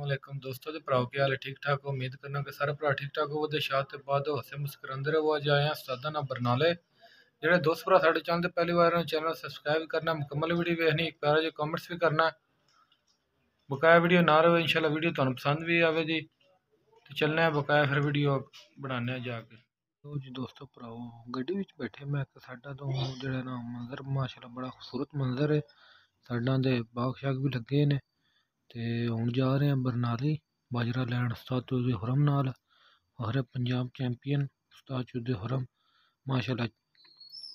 वालेकुम दोस्तों ते भराओ क्या हाल है? ठीक ठाक हो? उम्मीद करना कि सारे भरा ठीक ठाक हो। शाद ते बाद हसे मुस्करांदे रहो। अज आए हैं उस्तादा ना बरनाले। जेह्ड़े दोस्त भरा साढ़े चैनल ते पहली बार चैनल सबसक्राइब करना, मुकम्मल वीडियो देखनी, एक प्यारा जो कमेंट्स भी करना, बकाया वीडियो ना रहे। इंशाल्लाह वीडियो तुहानू पसंद भी आवे जी। तो चलने हैं बकाया फिर वीडियो बनाने जाके। तो जी दोस्तों भराओ गड्डी विच बैठे मैं साडा तो जेह्ड़ा ना मंजर माशाल्लाह बड़ा खूबसूरत मंजर है। साइडां दे बाग शाग भी लगे ने। ते हुण जा रहे हैं बरनाली बाजरा लैन उस्ताद चौधरी हुरम नाल। हरे पंजाब चैंपियन उस्ताद चौधरी हुरम माशाल्लाह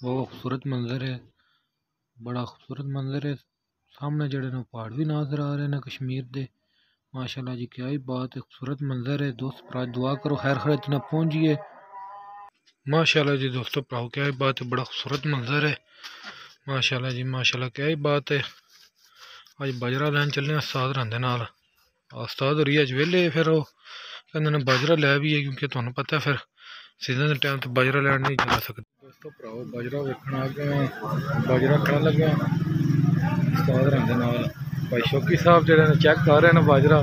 बहुत खूबसूरत मंजर है, बड़ा खूबसूरत मंजर है। सामने जड़े ना पहाड़ भी नजर आ रहे हैं कश्मीर दे। माशाल्लाह जी क्या ही बात है, खूबसूरत मंजर है। दोस्त भरा दुआ करो खैर खैर ना पहुंचिए। माशाल्लाह जी दोस्तों भराओ क्या ही बात है, बड़ा खूबसूरत मंजर है। माशाल्लाह जी माशाल्लाह क्या ही बात है। अज बाजरा लैन चलने उस्ताद रंदे नाल। उस्ताद होरी अज वेले फिर वो कहते ने बाजरा लै भी है, क्योंकि तुहानू पता है फिर सीजन के टाइम तो बाजरा लैन नहीं जा सकते। दोस्तों भराओ बाजरा वेखण आ गए, बाजरा खड़ा लगे उस्ताद रंदे नाल। भाई शौकी साहब जेह्ड़े ने चेक कर रहे हैं बाजरा।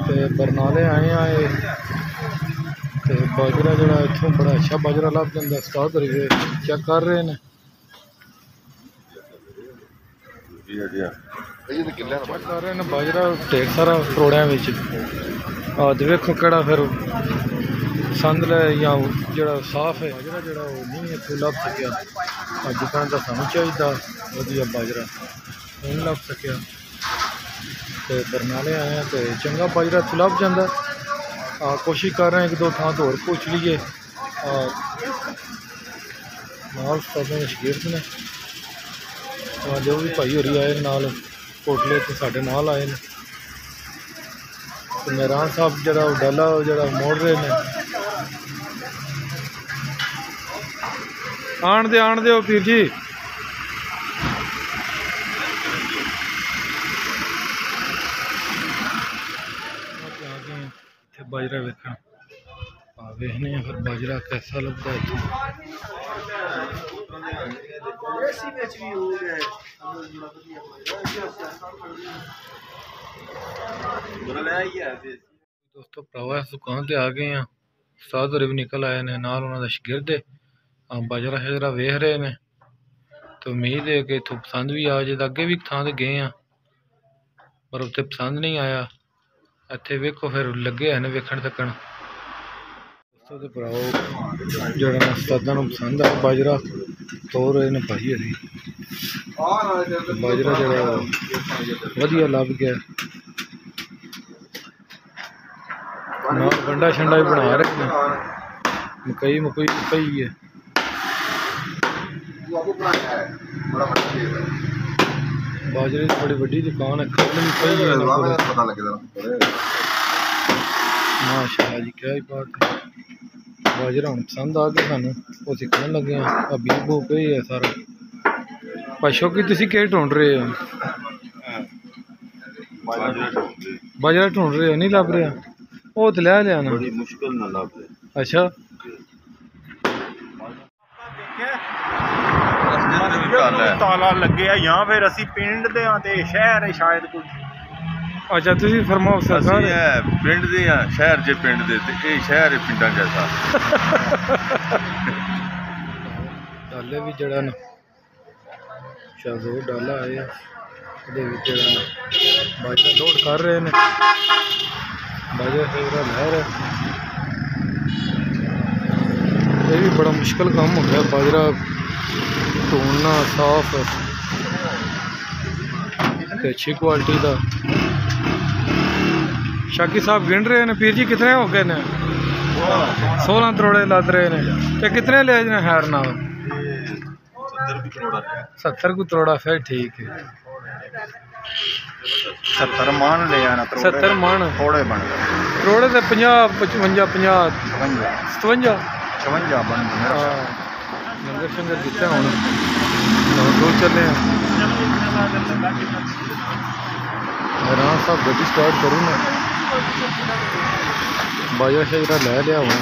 ते बरनाले आए आए ते बाजरा जेह्ड़ा इत्थों बड़ा अच्छा बाजरा लभ जांदा। उस्ताद होरी चेक कर रहे हैं बाजरा ढेर सारा करोड़िया देखो केड़ा फिर पसंद लै या जो साफ है बाजरा जो नहीं इतों लभ सकिया। अज कल तो सानू चाहिए वधिया बाजरा नहीं लभ सकिया। तो बरनाले आए हैं तो चंगा बाजरा इतों लभ जाता। कोशिश कर रहे हैं एक दो थां तो होर पूछ लीए। नाल शगीर्द ने जो भी भाई होरी आए नाल कोटले तो साढ़े नाल आए हैं। तो मेहरान साहब जरा डाला जरा मोड़ रहे हैं। आन दे पीर जी। इतने बाजरा वेखण वेखने फिर बाजरा कैसा लगता है। दोस्तों भरावा इस दुकान ते आ गए हैं। उस्ताद होरे भी निकल आए ने नाल उन्हां दा शागिर्द है। बाजरा शजरा वेख रहे ने तो उम्मीद है कि इत्थों पसंद भी आ जाए। अगे भी थां ते गए हैं पर उत्थे पसंद नहीं आया। इत्थे वेखो फिर लगे हैं वेखण तकन। दोस्तों ते भराओ जेह्ड़ा ना उस्तादां नूं पसंद आया बाजरा तोड़ रहे ने भाई होरी। बाजरा जेह्ड़ा वधिया लभ गया। नाल गंढा शंडा भी बना रहे हैं। मकई मुकई पई है। बाजरे की बड़ी वड्डी दुकान है। खंड भी पई है माशाल्लाह जी क्या ही बात है। बाजरा हुण पसंद आ गया सानू वो सीखने लगे हैं। बीज बू पे है सारा। भाई शौकी तुसी क्या ढूंढ रहे हो? बाजरा ढूंढ रहे हो नहीं लभ रहा? वो तो लै लिया ना बड़ी मुश्किल ना लभ रहा। अच्छा ताला लगे यहाँ फिर असी पिंड दे ते शहर है शायद कोई। अच्छा तुसी फरमाओ सरकार पिंड दे शहर जे पिंड दे ते ये शहर है पिंडा जैसा। डाले भी जड़ा ना शाहजोर डाला आया बाजरा लोड कर रहे हैं। बाजरा शजरा लै रहे। ये भी बड़ा मुश्किल काम हो गया बाजरा ढूंढना साफ अच्छी क्वालिटी का। शाकी साहब गिन रहे हैं पीर जी कितने हो गए ने? 16 तरोड़े लद रहे हैं। तो कितने ले ने खैर नाल? 70 को तरोड़ा फिर ठीक है। 70 मान ले आना 70 मान थोड़े बन गए तरोड़े तो 50 55 50 57 56 बन गए। लंगर शंगर दिता हूँ दूर चले हैं। हैरान साहब गड्डी स्टार्ट करूँ ना बाजरा शजरा लै लिया हुआ।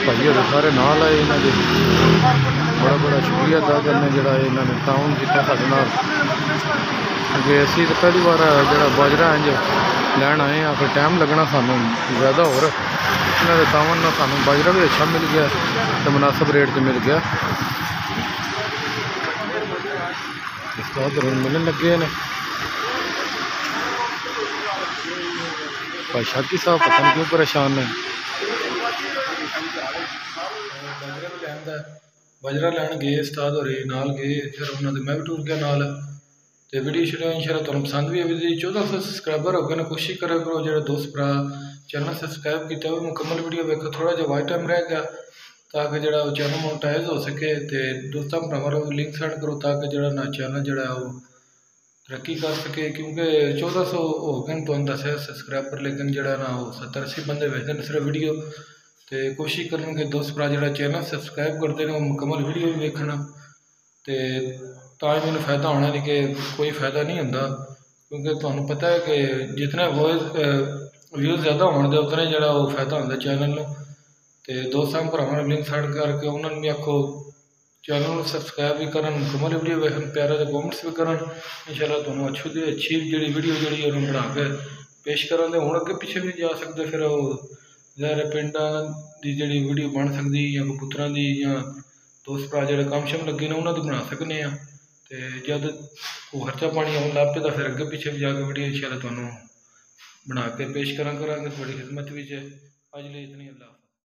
भाई होर सारे नाल आए इन्हों के बड़ा बड़ा शुक्रिया अदा करने जोड़ा इन्होंने टाउन किया साढ़े नाल। क्योंकि असी तो पहली बार जो बाजरा इंज लैन आए हैं, फिर टाइम लगना सानू ज़्यादा होर इन्होंने दावन ना सानू बाजरा भी अच्छा मिल गया तो मुनासिब रेट से मिल गया। उस्ताद मिलने लगे ने भाई शाकी साहब पता नहीं क्यों परेशान ने। बाजरा लैन गए उस्ताद होर नाल गए, फिर उन्होंने मैं भी टूर गया नाल। तो वीडियो शीडियो इंशाल्लाह तुहानू पसंद भी आई। 1400 सबसक्राइबर हो गए ने, कोशिश करा करो जो दोस्त भरा चैनल सबसक्राइब किया वो मुकम्मल वीडियो देखो, थोड़ा जिहा वाइट टाइम रह गया ताकि जो चैनल मोनेटाइज हो सके। तो दोस्तों भरावां लिंक सेंड करो ताकि जो ना चैनल जो तरक्की कर सके, क्योंकि 1400 हो गए तुहानू दस्सिया सबसक्राइबर, लेकिन जो ना 70-80 बंदे वेखदे ने सिर्फ वीडियो। तो कोशिश करन दोस्त भरा जो चैनल सबसक्राइब करते हैं वो मुकम्मल वीडियो भी वेखना, तो मैंने फायदा होना, नहीं कि कोई फायदा नहीं होंदा। क्योंकि तुहानू पता है कि जितने व्यूज़ ज़्यादा होने उतना जो फायदा होंदा चैनल में। तो दोस्तों भरावां लिंक सेंड करके उन्होंने भी आखो चैनल सबसक्राइब भी करन, मुकम्मल वीडियो वेखन, प्यारे से कॉमेंट्स भी करन। इंशाल्लाह तुहानू अच्छी जी वीडियो जी बना के पेश करा। हुण अगे पिछे भी जा सकते, फिर ज़ाहिर पिंडां दी जी वीडियो बन सकती, या कबूतरां दी, या दोस्त भरा जो कम शम लगे ने उन्होंने बना सकने। तो जब खर्चा पानी आने लग पे तो फिर अगे पिछे भी जाके वीडियो इंशाल्लाह तुहानू बना के पेश करा करांगे थोड़ी खिदमत में। अज लिए इतनी अल्लाह।